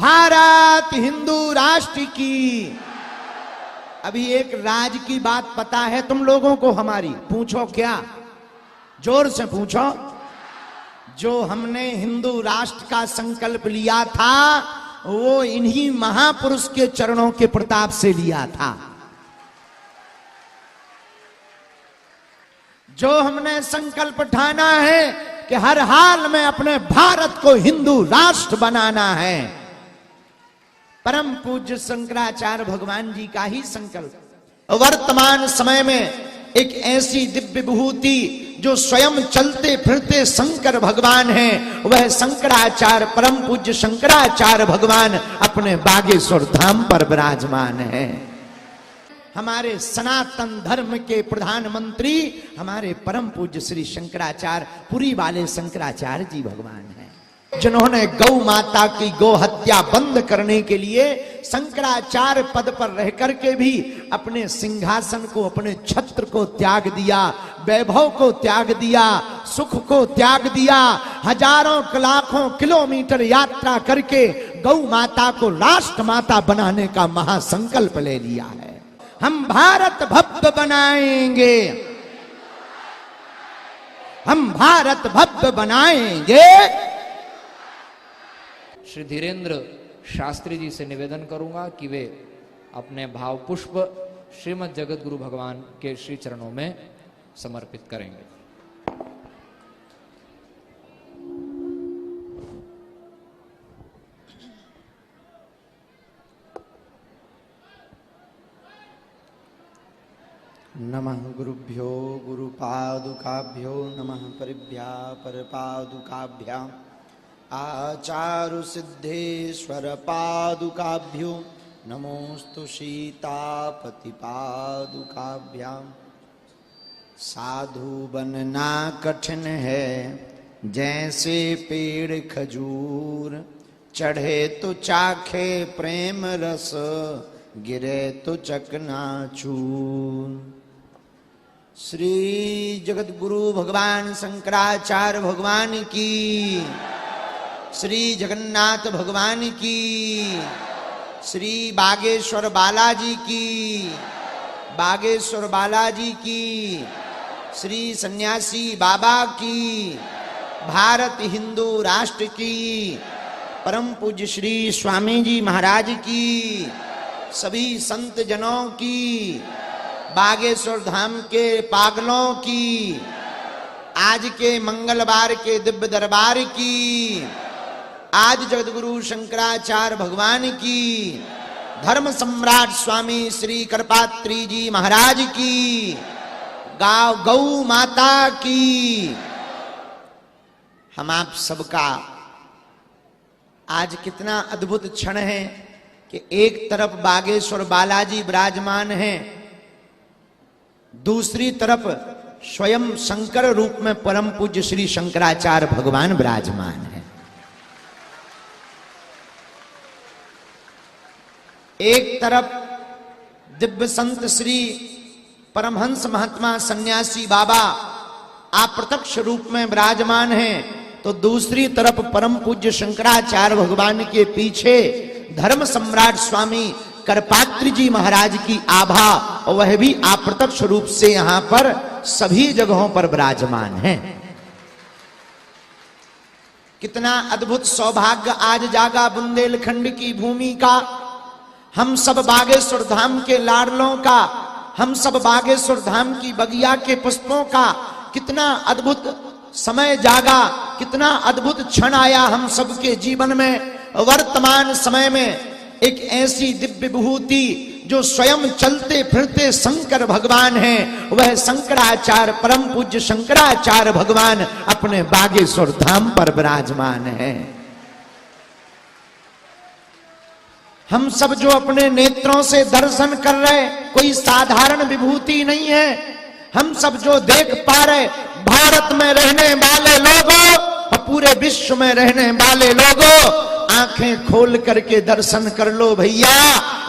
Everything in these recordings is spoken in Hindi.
भारत हिंदू राष्ट्र की। अभी एक राज की बात पता है तुम लोगों को हमारी? पूछो क्या, जोर से पूछो। जो हमने हिंदू राष्ट्र का संकल्प लिया था वो इन्हीं महापुरुष के चरणों के प्रताप से लिया था। जो हमने संकल्प ठाना है कि हर हाल में अपने भारत को हिंदू राष्ट्र बनाना है, परम पूज्य शंकराचार्य भगवान जी का ही संकल्प। वर्तमान समय में एक ऐसी दिव्य विभूति जो स्वयं चलते फिरते शंकर भगवान हैं, वह शंकराचार्य परम पूज्य शंकराचार्य भगवान अपने बागेश्वर धाम पर विराजमान है। हमारे सनातन धर्म के प्रधानमंत्री हमारे परम पूज्य श्री शंकराचार्य पुरी वाले शंकराचार्य जी भगवान हैं, जिन्होंने गौ माता की गौ हत्या बंद करने के लिए शंकराचार्य पद पर रह करके भी अपने सिंहासन को, अपने छत्र को त्याग दिया, वैभव को त्याग दिया, सुख को त्याग दिया, हजारों लाखों किलोमीटर यात्रा करके गौ माता को राष्ट्र माता बनाने का महासंकल्प ले लिया है। हम भारत भव्य बनाएंगे, हम भारत भव्य बनाएंगे। श्री धीरेन्द्र शास्त्री जी से निवेदन करूंगा कि वे अपने भाव पुष्प श्रीमद् जगत गुरु भगवान के श्री चरणों में समर्पित करेंगे। नमः गुरुभ्यो गुरुपादुकाभ्यो नमः परिभ्या परपादुकाभ्यां आचारु सिद्धेश्वर पादुकाभ्यो नमोस्तु सीतापति पादुकाभ्यां। साधु बनना कठिन है जैसे पेड़ खजूर, चढ़े तो चाखे प्रेम रस, गिरे तो चकनाचूर। श्री जगत गुरु भगवान शंकराचार्य भगवान की, श्री जगन्नाथ भगवान की, श्री बागेश्वर बालाजी की, बागेश्वर बालाजी की, श्री सन्यासी बाबा की, भारत हिंदू राष्ट्र की, परम पूज्य श्री स्वामी जी महाराज की, सभी संत जनों की, बागेश्वर धाम के पागलों की, आज के मंगलवार के दिव्य दरबार की, आज जगतगुरु शंकराचार्य भगवान की, धर्म सम्राट स्वामी श्री करपात्री जी महाराज की, गौ माता की। हम आप सबका आज कितना अद्भुत क्षण है कि एक तरफ बागेश्वर बालाजी विराजमान हैं, दूसरी तरफ स्वयं शंकर रूप में परम पूज्य श्री शंकराचार्य भगवान विराजमान है। एक तरफ दिव्य संत श्री परमहंस महात्मा सन्यासी बाबा अप्रत्यक्ष रूप में विराजमान हैं, तो दूसरी तरफ परम पूज्य शंकराचार्य भगवान के पीछे धर्म सम्राट स्वामी करपात्री जी महाराज की आभा, और वह भी अप्रत्यक्ष रूप से यहां पर सभी जगहों पर विराजमान हैं। कितना अद्भुत सौभाग्य आज जागा बुंदेलखंड की भूमि का, हम सब बागेश्वर धाम के लाडलों का, हम सब बागेश्वर धाम की बगिया के पुष्पों का। कितना अद्भुत समय जागा, कितना अद्भुत क्षण आया हम सबके जीवन में। वर्तमान समय में एक ऐसी दिव्य विभूति जो स्वयं चलते फिरते शंकर भगवान हैं, वह शंकराचार्य परम पूज्य शंकराचार्य भगवान अपने बागेश्वर धाम पर विराजमान है। हम सब जो अपने नेत्रों से दर्शन कर रहे, कोई साधारण विभूति नहीं है। हम सब जो देख पा रहे, भारत में रहने वाले लोगों और पूरे विश्व में रहने वाले लोगों, आंखें खोल करके दर्शन कर लो भैया।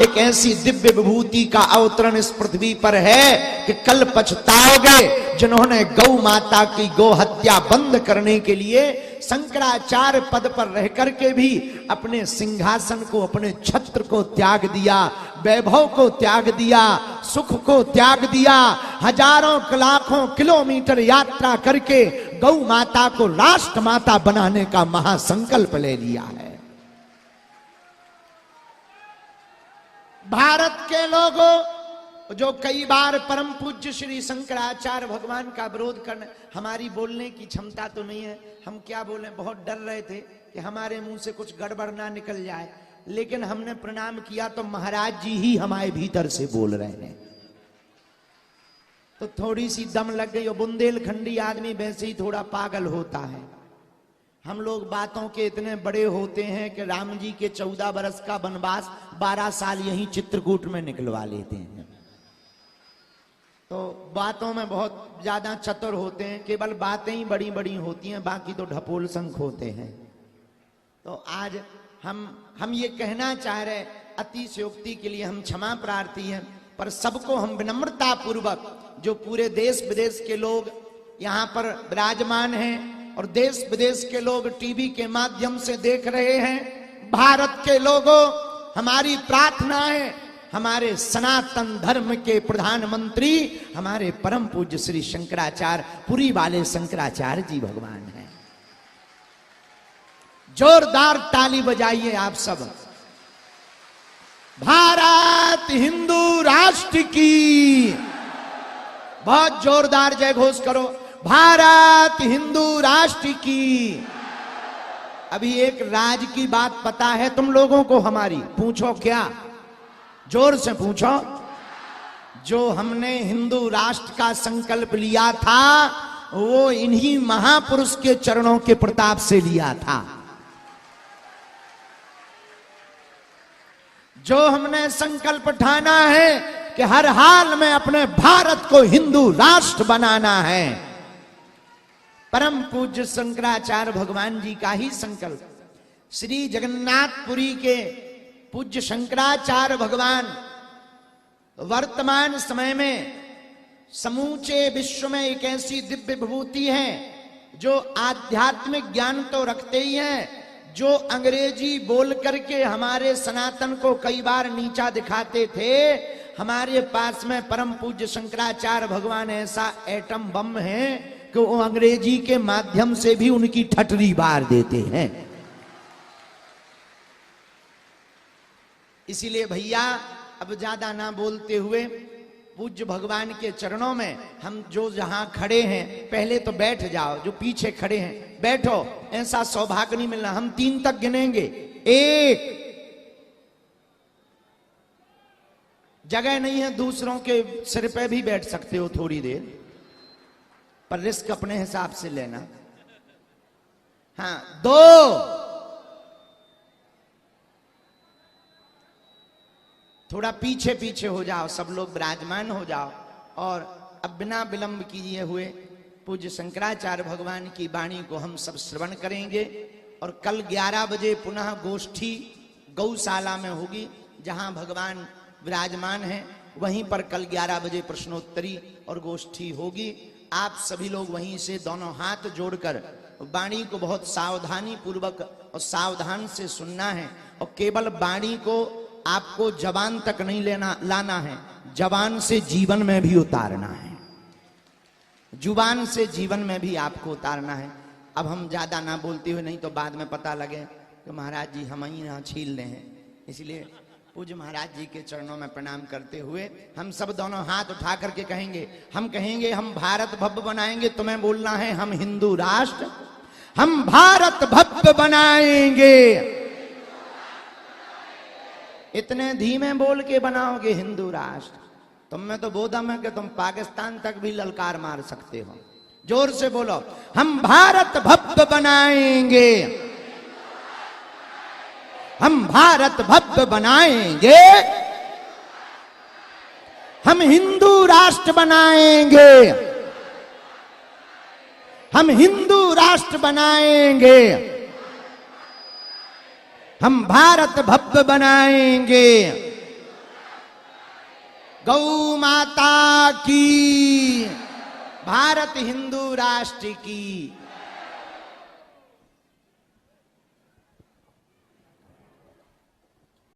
एक ऐसी दिव्य विभूति का अवतरण इस पृथ्वी पर है कि कल पछताओगे, जिन्होंने गौ माता की गौ हत्या बंद करने के लिए शंकराचार्य पद पर रह करके भी अपने सिंहासन को, अपने छत्र को त्याग दिया, वैभव को त्याग दिया, सुख को त्याग दिया, हजारों लाखों किलोमीटर यात्रा करके गौ माता को राष्ट्र माता बनाने का महासंकल्प ले लिया है। भारत के लोगों जो कई बार परम पूज्य श्री शंकराचार्य भगवान का विरोध करने, हमारी बोलने की क्षमता तो नहीं है, हम क्या बोले, बहुत डर रहे थे कि हमारे मुंह से कुछ गड़बड़ ना निकल जाए, लेकिन हमने प्रणाम किया तो महाराज जी ही हमारे भीतर से बोल रहे हैं, तो थोड़ी सी दम लग गई। और बुंदेलखंडी आदमी वैसे ही थोड़ा पागल होता है। हम लोग बातों के इतने बड़े होते हैं कि राम जी के 14 बरस का वनवास 12 साल यहीं चित्रकूट में निकलवा लेते हैं। तो बातों में बहुत ज्यादा चतुर होते हैं, केवल बातें ही बड़ी बड़ी होती हैं, बाकी तो ढपोल शंख होते हैं। तो आज हम ये कहना चाह रहे, अतिशयोक्ति के लिए हम क्षमा प्रार्थी हैं, पर सबको हम विनम्रता पूर्वक, जो पूरे देश विदेश के लोग यहाँ पर विराजमान हैं और देश विदेश के लोग टीवी के माध्यम से देख रहे हैं, भारत के लोगों, हमारी प्रार्थना है, हमारे सनातन धर्म के प्रधानमंत्री हमारे परम पूज्य श्री शंकराचार्य, पुरी वाले शंकराचार्य जी भगवान हैं। जोरदार ताली बजाइए आप सब। भारत हिंदू राष्ट्र की बहुत जोरदार जय घोष करो। भारत हिंदू राष्ट्र की। अभी एक राज की बात पता है तुम लोगों को हमारी? पूछो क्या? जोर से पूछो। जो हमने हिंदू राष्ट्र का संकल्प लिया था वो इन्हीं महापुरुष के चरणों के प्रताप से लिया था। जो हमने संकल्प ठाना है कि हर हाल में अपने भारत को हिंदू राष्ट्र बनाना है, परम पूज्य शंकराचार्य भगवान जी का ही संकल्प। श्री जगन्नाथपुरी के पूज्य शंकराचार्य भगवान वर्तमान समय में समूचे विश्व में एक ऐसी दिव्य विभूति है जो आध्यात्मिक ज्ञान तो रखते ही हैं, जो अंग्रेजी बोल करके हमारे सनातन को कई बार नीचा दिखाते थे। हमारे पास में परम पूज्य शंकराचार्य भगवान ऐसा एटम बम है कि वो अंग्रेजी के माध्यम से भी उनकी ठटरी बार देते हैं। इसीलिए भैया अब ज्यादा ना बोलते हुए पूज्य भगवान के चरणों में हम जो जहां खड़े हैं, पहले तो बैठ जाओ, जो पीछे खड़े हैं बैठो, ऐसा सौभाग्य नहीं मिलना। हम 3 तक गिनेंगे। 1, जगह नहीं है दूसरों के सिर पे भी बैठ सकते हो थोड़ी देर, पर रिस्क अपने हिसाब से लेना। हाँ, 2, थोड़ा पीछे पीछे हो जाओ, सब लोग विराजमान हो जाओ। और अब बिना विलंब किए हुए पूज्य शंकराचार्य भगवान की वाणी को हम सब श्रवण करेंगे। और कल 11 बजे पुनः गोष्ठी गौशाला में होगी, जहां भगवान विराजमान हैं, वहीं पर कल 11 बजे प्रश्नोत्तरी और गोष्ठी होगी। आप सभी लोग वहीं से दोनों हाथ जोड़कर वाणी को बहुत सावधानी पूर्वक और सावधान से सुनना है। और केवल वाणी को आपको जबान तक नहीं लाना है, जबान से जीवन में भी उतारना है, जुबान से जीवन में भी आपको उतारना है। अब हम ज्यादा ना बोलते हुए, नहीं तो बाद में पता लगे कि महाराज जी हम ही ना छील रहे हैं। इसलिए पूज्य महाराज जी के चरणों में प्रणाम करते हुए हम सब दोनों हाथ उठा करके कहेंगे, हम कहेंगे हम भारत भव्य बनाएंगे। तुम्हें बोलना है हम हिंदू राष्ट्र, हम भारत भव्य बनाएंगे। इतने धीमे बोल के बनाओगे हिंदू राष्ट्र, तुम में तो बोधम है कि तुम पाकिस्तान तक भी ललकार मार सकते हो। जोर से बोलो, हम भारत भव्य बनाएंगे, हम भारत भव्य बनाएंगे, हम हिंदू राष्ट्र बनाएंगे, हम हिंदू राष्ट्र बनाएंगे, हम भारत भव्य बनाएंगे। गौ माता की, भारत हिंदू राष्ट्र की।